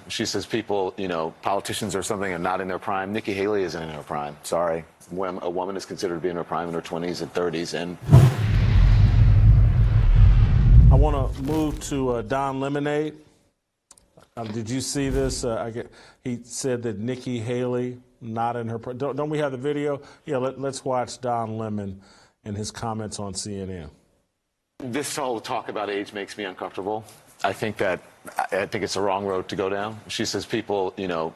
She says people, politicians or something are not in their prime. Nikki Haley isn't in her prime. Sorry. When a woman is considered to be in her prime in her 20s and 30s. And I want to move to Don Lemonade. Did you see this? He said that Nikki Haley not in her prime. Don't we have the video? Yeah, let's watch Don Lemon and his comments on CNN. This whole talk about age makes me uncomfortable. I think it's the wrong road to go down. She says people,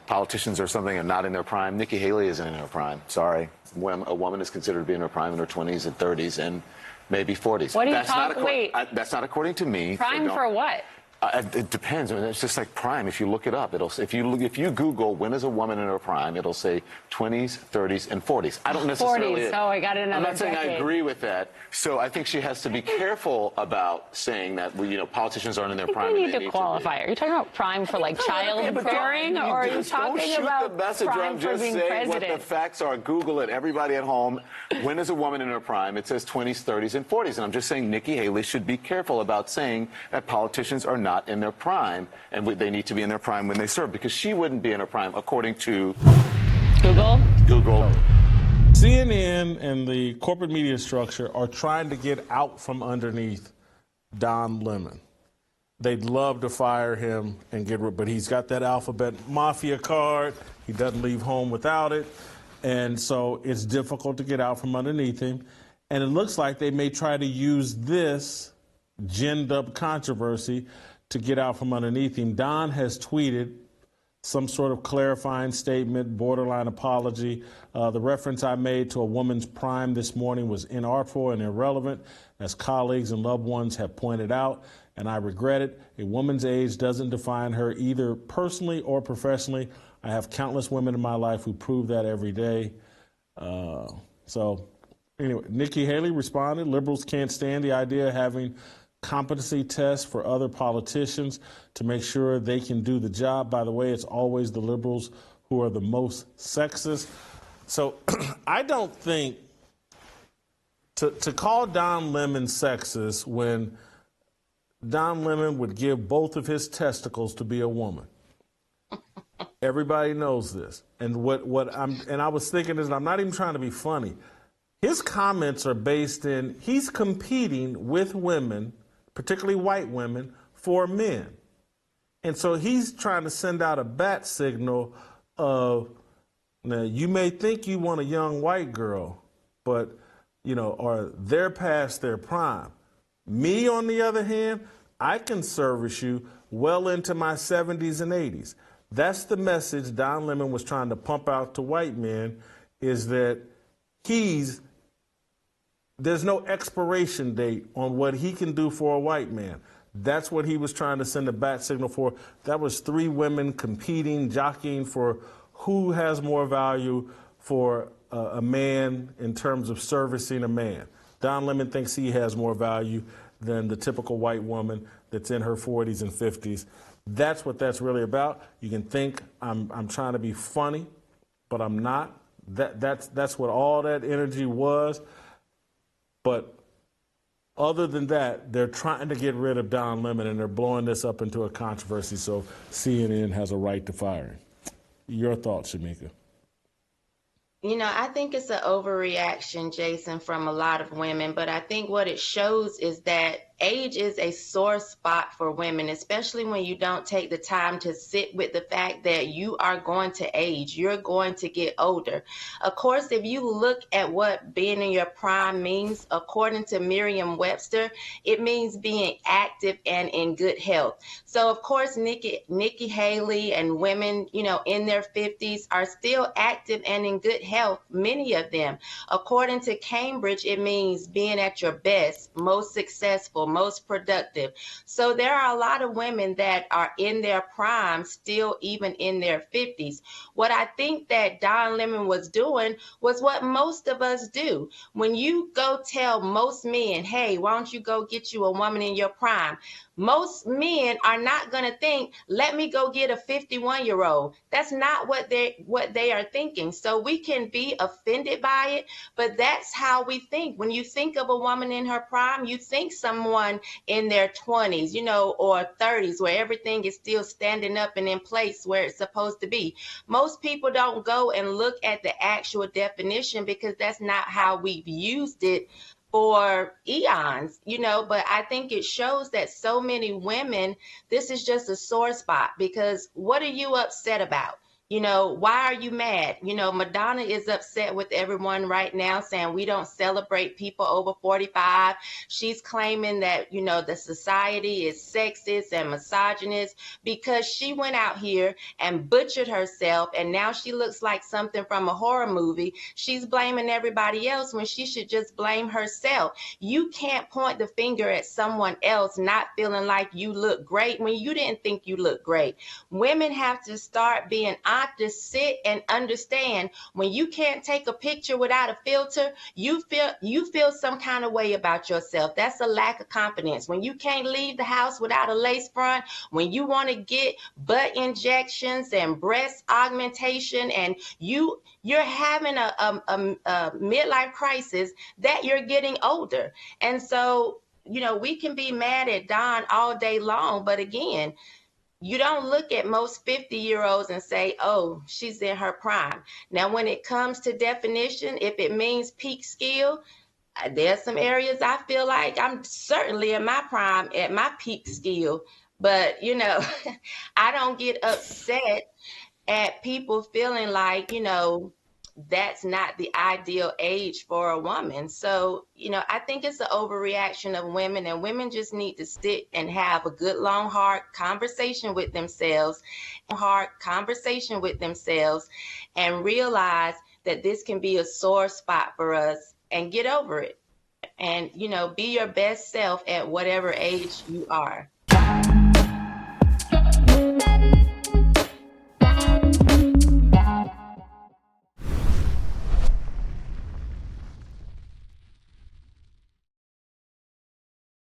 politicians or something are not in their prime. Nikki Haley isn't in her prime. Sorry. When a woman is considered to be in her prime in her 20s and 30s and maybe 40s. What are you talking? Wait. That's not according to me. Prime for what? It depends. I mean, it's just like prime. If you look it up, it'll say, if you Google when is a woman in her prime, it'll say 20s, 30s, and 40s. I don't necessarily. 40s. Oh, I got another. I'm not saying decade. I agree with that. So I think she has to be careful about saying that politicians aren't in their prime. We need to qualify. Are you talking about prime for like childbearing, or are you talking about prime for being president? What the facts are. Google it. Everybody at home. When is a woman in her prime? It says 20s, 30s, and 40s. And I'm just saying Nikki Haley should be careful about saying that politicians are not in their prime, and they need to be in their prime when they serve, because she wouldn't be in her prime according to Google. CNN and the corporate media structure are trying to get out from underneath Don Lemon. They'd love to fire him and get rid, but he's got that alphabet mafia card. He doesn't leave home without it, and so it's difficult to get out from underneath him. And it looks like they may try to use this ginned-up controversy to get out from underneath him. Don has tweeted some sort of clarifying statement, borderline apology. The reference I made to a woman's prime this morning was inartful and irrelevant, as colleagues and loved ones have pointed out, and I regret it. A woman's age doesn't define her either personally or professionally. I have countless women in my life who prove that every day. So anyway, Nikki Haley responded, liberals can't stand the idea of having competency tests for other politicians to make sure they can do the job. By the way, it's always the liberals who are the most sexist. So I don't think to call Don Lemon sexist when Don Lemon would give both of his testicles to be a woman. Everybody knows this. And I was thinking this, and I'm not even trying to be funny. His comments are based in, he's competing with women, particularly white women, for men. And so he's trying to send out a bat signal of, now, you may think you want a young white girl, but, or they're past their prime. Me, on the other hand, I can service you well into my 70s and 80s. That's the message Don Lemon was trying to pump out to white men, is that there's no expiration date on what he can do for a white man. That's what he was trying to send a bat signal for. That was three women competing, jockeying for who has more value for a man in terms of servicing a man. Don Lemon thinks he has more value than the typical white woman that's in her 40s and 50s. That's what that's really about. You can think I'm trying to be funny, but I'm not. That's what all that energy was. But other than that, they're trying to get rid of Don Lemon, and they're blowing this up into a controversy, so CNN has a right to fire him. Your thoughts, Shemeka? I think it's an overreaction, Jason, from a lot of women, but I think what it shows is that age is a sore spot for women, especially when you don't take the time to sit with the fact that you are going to age. You're going to get older. Of course, if you look at what being in your prime means, according to Merriam-Webster, it means being active and in good health. So, of course, Nikki Haley and women, in their 50s are still active and in good health, many of them. According to Cambridge, it means being at your best, most successful, most productive. So there are a lot of women that are in their prime, still even in their 50s. What I think that Don Lemon was doing was what most of us do. When you go tell most men, hey, why don't you go get you a woman in your prime? Most men are not going to think, let me go get a 51-year-old. That's not what they are thinking. So we can be offended by it, but that's how we think. When you think of a woman in her prime, you think someone in their 20s, or 30s, where everything is still standing up and in place where it's supposed to be. Most people don't go and look at the actual definition because that's not how we've used it for eons, but I think it shows that so many women, this is just a sore spot, because what are you upset about? Why are you mad? Madonna is upset with everyone right now, saying we don't celebrate people over 45. She's claiming that, the society is sexist and misogynist because she went out here and butchered herself, and now she looks like something from a horror movie. She's blaming everybody else when she should just blame herself. You can't point the finger at someone else not feeling like you look great when you didn't think you looked great. Women have to start being honest, to sit and understand, when you can't take a picture without a filter, you feel some kind of way about yourself. That's a lack of confidence. When you can't leave the house without a lace front, when you want to get butt injections and breast augmentation, and you're having a midlife crisis, that you're getting older. And so, we can be mad at Dawn all day long, but again, you don't look at most 50-year-olds and say, oh, she's in her prime. Now, when it comes to definition, if it means peak skill, there's some areas I feel like I'm certainly in my prime at my peak skill. But, I don't get upset at people feeling like, that's not the ideal age for a woman. So, I think it's an overreaction of women, and women just need to sit and have a good, long, hard conversation with themselves, and realize that this can be a sore spot for us, and get over it. And, be your best self at whatever age you are.